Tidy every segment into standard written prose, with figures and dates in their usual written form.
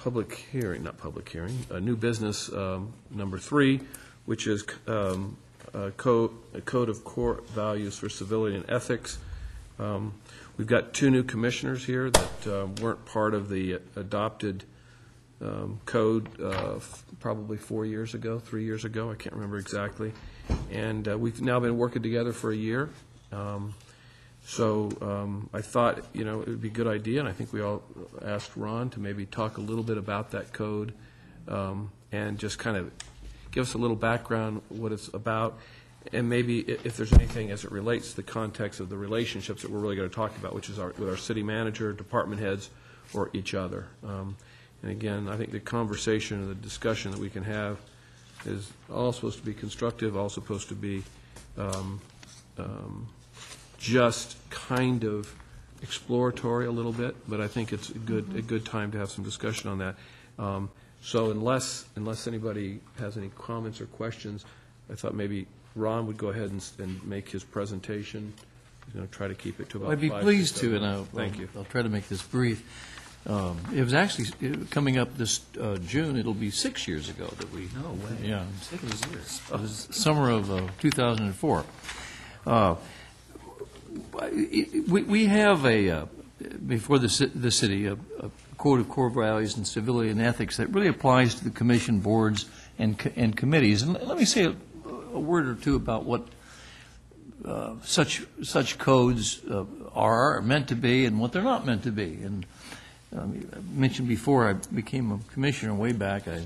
public hearing, not public hearing, new business number 3, which is a code of core values for civility and ethics. We've got 2 new commissioners here that weren't part of the adopted code probably 4 years ago, 3 years ago, I can't remember exactly. And we've now been working together for a year. So I thought, it would be a good idea, and I think we all asked Ron to maybe talk a little bit about that code and just kind of give us a little background, what it's about, and maybe if there's anything as it relates to the context of the relationships that we're really going to talk about, which is with our city manager, department heads, or each other. And again, I think the conversation and the discussion that we can have is all supposed to be constructive, all supposed to be just kind of exploratory a little bit, but I think it's a good time to have some discussion on that. So unless anybody has any comments or questions, I thought maybe Ron would go ahead and make his presentation. He's going to try to keep it to about 5 I'd be pleased to, and thank you. I'll try to make this brief. It was actually coming up this June. It'll be 6 years ago that we. No way. Yeah. 6 years. It was summer of 2004. We have before the city a code of core values and civility and ethics that really applies to the commission, boards, and committees. And let me say a word or two about what such codes are meant to be and what they're not meant to be. And I mentioned before I became a commissioner way back. I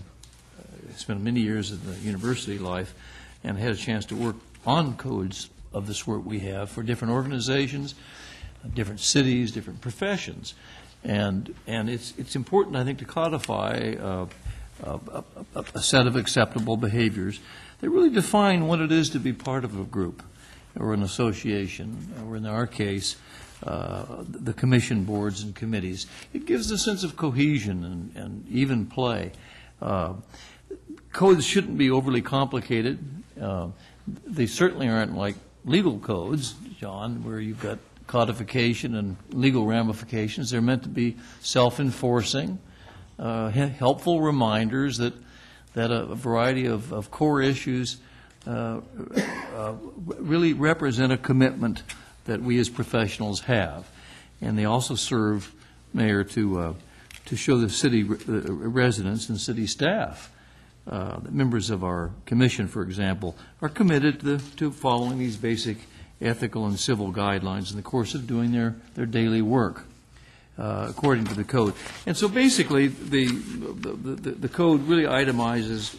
spent many years in the university life and had a chance to work on codes of the sort we have for different organizations, different cities, different professions. And it's important, I think, to codify a set of acceptable behaviors that really define what it is to be part of a group or an association, or in our case, the commission, boards, and committees. It gives a sense of cohesion and even play. Codes shouldn't be overly complicated. They certainly aren't like legal codes, John, where you've got codification and legal ramifications. They're meant to be self-enforcing, helpful reminders that a variety of core issues really represent a commitment that we as professionals have. And they also serve, Mayor, to show the city residents and city staff, the members of our commission, for example, are committed to following these basic ethical and civil guidelines in the course of doing their daily work according to the code. And so basically the code really itemizes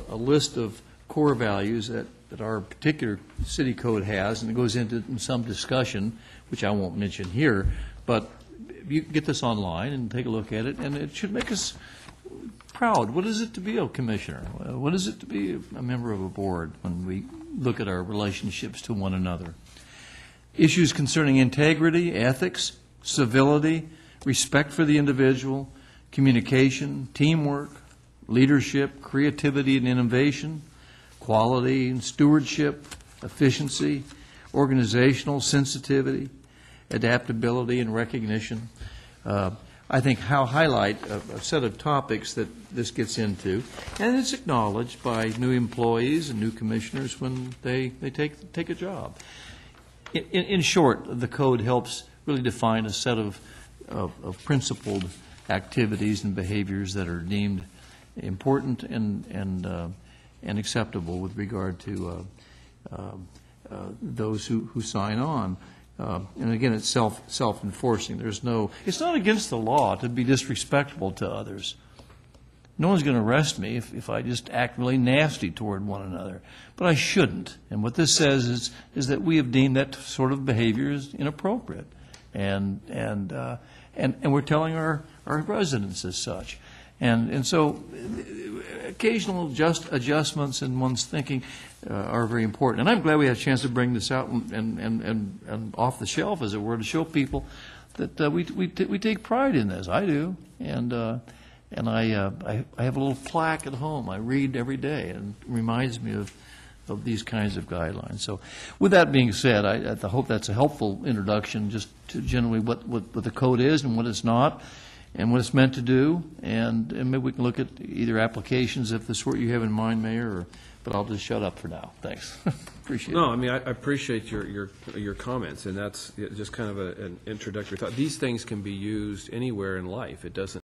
a list of core values that our particular city code has, and it goes into some discussion, which I won't mention here, but you can get this online and take a look at it, and it should make us proud. What is it to be a commissioner? What is it to be a member of a board when we look at our relationships to one another? Issues concerning integrity, ethics, civility, respect for the individual, communication, teamwork, leadership, creativity and innovation, quality and stewardship, efficiency, organizational sensitivity, adaptability and recognition. I think highlight a set of topics that this gets into, and it's acknowledged by new employees and new commissioners when they take a job. In short, the code helps really define a set of principled activities and behaviors that are deemed important and acceptable with regard to those who sign on. And again, it's self-enforcing. It's not against the law to be disrespectful to others. No one's going to arrest me if I just act really nasty toward one another. But I shouldn't. And what this says is that we have deemed that sort of behavior as inappropriate. And we're telling our residents as such. And so occasional adjustments in one's thinking are very important. And I'm glad we had a chance to bring this out and off the shelf, as it were, to show people that we take pride in this. I do. And I have a little plaque at home I read every day, and it reminds me of these kinds of guidelines. So with that being said, I hope that's a helpful introduction just to generally what the code is and what it's not. and what it's meant to do, and maybe we can look at either applications of the sort you have in mind, Mayor, but I'll just shut up for now. Thanks. Appreciate it. No, I mean, I appreciate your comments, and that's just kind of an introductory thought. These things can be used anywhere in life. It doesn't